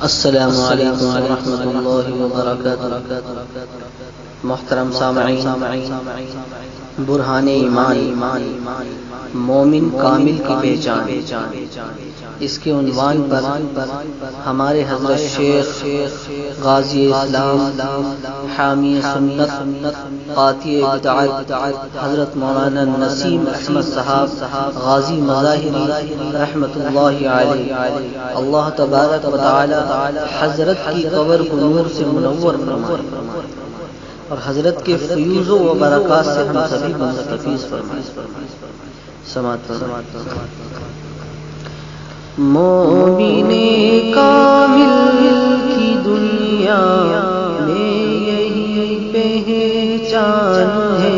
السلام علیکم ورحمۃ اللہ وبرکاتہ۔ محترم سامعین، برہان ایمان مومن کامل کی پہچان، اس کے عنوان پر ہمارے حضرت شیخ غازی اسلام حامی سنت قاطع بدعت حضرت مولانا نسیم احمد صاحب غازی مظاہری رحمۃ اللہ علیہ، اللہ تبارک و تعالی حضرت کی قبر کو نور سے منور فرمائے اور حضرت کے فیوز و برکات سے ہم سبھی کو مستفیض فرمائے۔ سماعت مومن کامل کی دنیا میں یہی پہچان ہے،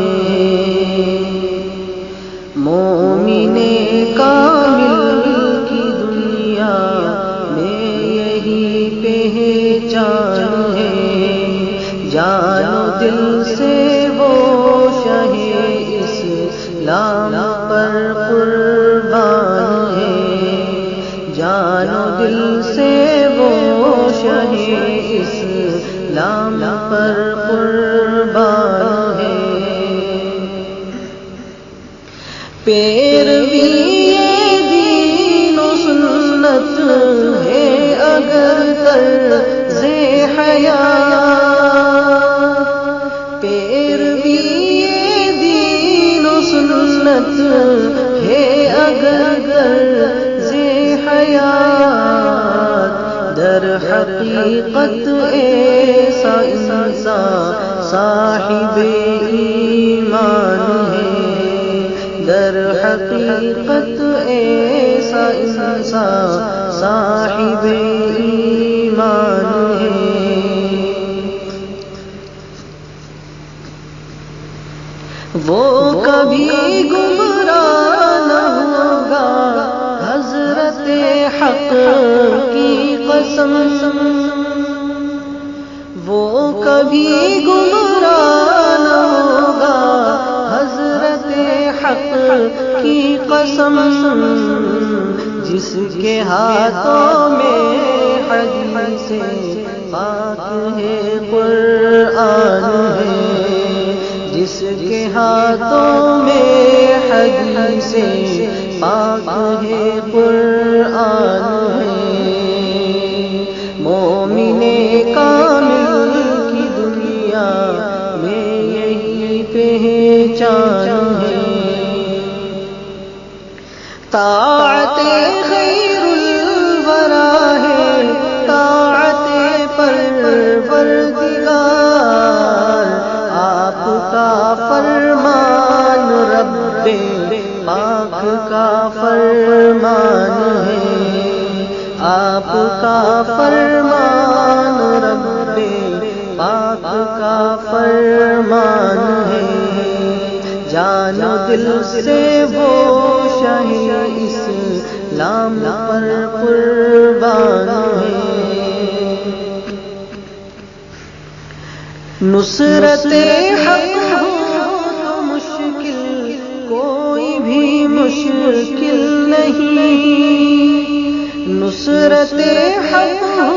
مومن کامل کی دنیا میں یہی پہچان ہے، جان و دل سے وہ شہ اسلام پر قربان ہے، جان و دل سے وہ شہ اسلام پر قربان ہے۔ پیروی دین و سنت ہے اگر طرز حیات، پیروی دین و سنت ہے اگر طرز حیات، در حقیقت ایسا انسان صاحب ایمان ہے، در حقیقت ایسا انسان صاحب ایمان ہے۔ وہ کبھی گمراہ نہ ہوگا حضرت حق کی قسم، وہ کبھی گمراہ نہ ہوگا حضرت حق کی قسم، جس کے ہاتھوں میں حدیث پاک ہے قرآن ہے، جس کے ہاتھوں میں حدیث پاک ہے قرآن ہے، مومن کامل کی دنیا میں یہی پہچان ہے۔ طاعت خیر الورا ہے، طاعت پروردگار، آپ کا فرمان رب پاک کا فرمان ہے، آپ کا فرمان رب پاک کا فرمان ہے، جان و دل سے وہ شہ اسلام پر قربان ہے۔ نصرت حق ہو تو مشکل کوئی بھی مشکل نہیں، نصرت حق ہو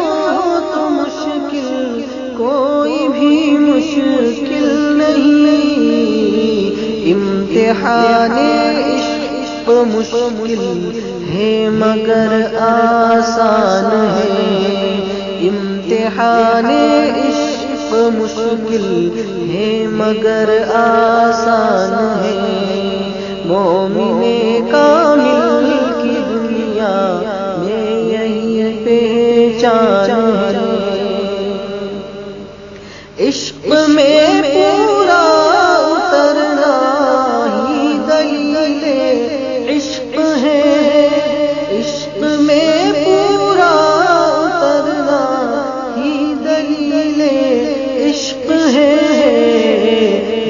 تو مشکل کوئی بھی مشکل نہیں، امتحان عشق مشکل ہے مگر آسان ہے، امتحان عشق مشکل ہے مگر آسان ہے، مومن کامل کی دنیا میں یہی پہچان ہے۔ عشق میں پورا اترنا ہی دلیل عشق ہے، عشق میں پورا اترنا ہی دلیل عشق ہے،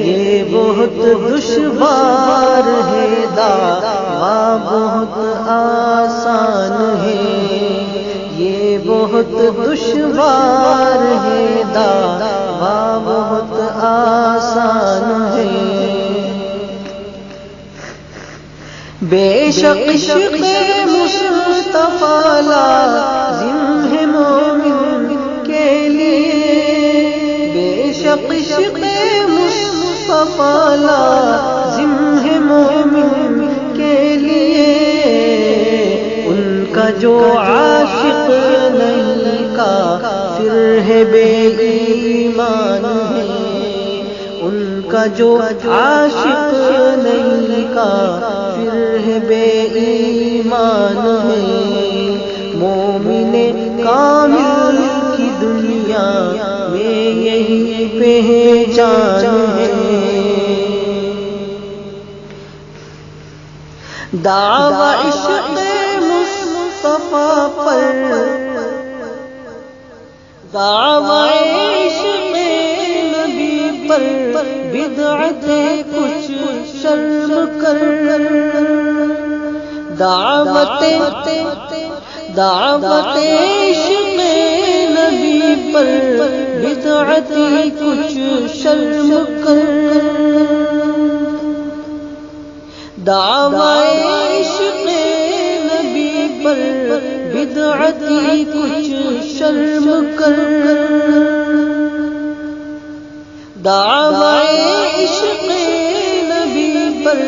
یہ بہت دشوار ہے دعویٰ بہت آسان ہے، یہ بہت دشوار ہے دعویٰ بہت آسان ہے، بے شک عشق مصطفیٰ لازم ہے مومن مصطفیٰ لازم ہے مومن کے لیے، ان کا جو عاشق نہیں کافر ہے بے ایمان ہے، ان کا جو عاشق نہیں کافر ہے بے ایمان ہے، مومن کامل کی دنیا میں یہی پہچان ہے۔ دعوی عشق مصطفیٰ پر، دعوی عشق نبی پر بدعت کچھ شرم کر، دعوت عشق نبی پر بدعت کچھ شرم کر، دعوی عشق نبی پر بدعت کچھ شرم کر، دعوی عشق نبی پر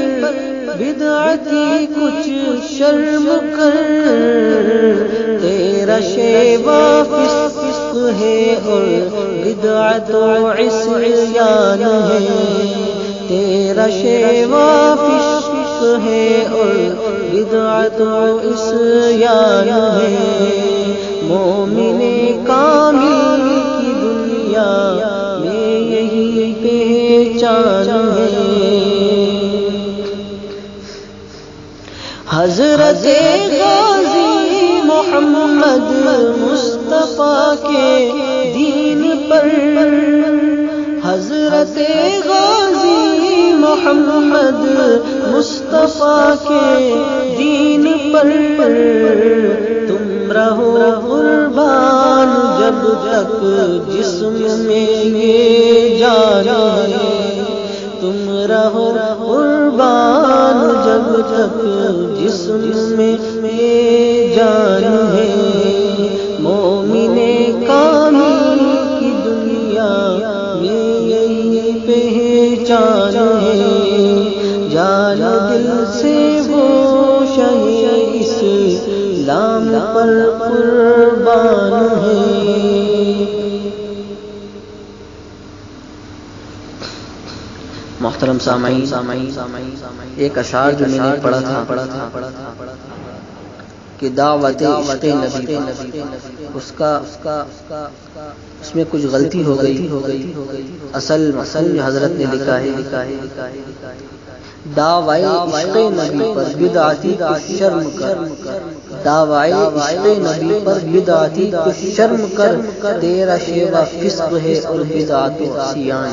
بدعت کچھ شرم کر، تیرا شیوہ فسق ہے اور بدعت و عصیان ہے، تیرا شیوہ فسق ہے اور بدعت و عصیان ہے، مومن کامل کی دنیا میں یہی پہچان ہے۔ حضرت غازی محمد مصطفیٰ کے دین پر، حضرت غازی محمد مصطفیٰ کے دین پر، تم رہو قربان جب تک جسم میں یہ جان ہے، تم رہو قربان جب تک جسم میں یہ جان ہے، مومن کامل کی دنیا میں یہی پہچان ہے، جان دل سے وہ شہید اسلام پر قربان ہے۔ محترم سامعین، ایک اشعار جو میں نے پڑھا تھا کہ دعوت عشق نبی، اس میں کچھ غلطی ہو گئی، اصل حضرت نے لکھا ہے دعوی عشق نبی پر بدعتی کچھ شرم کر، دعوی عشق نبی پر بدعتی کچھ شرم کر، تیرا شیوہ فسق ہے اور بدعت و عصیان۔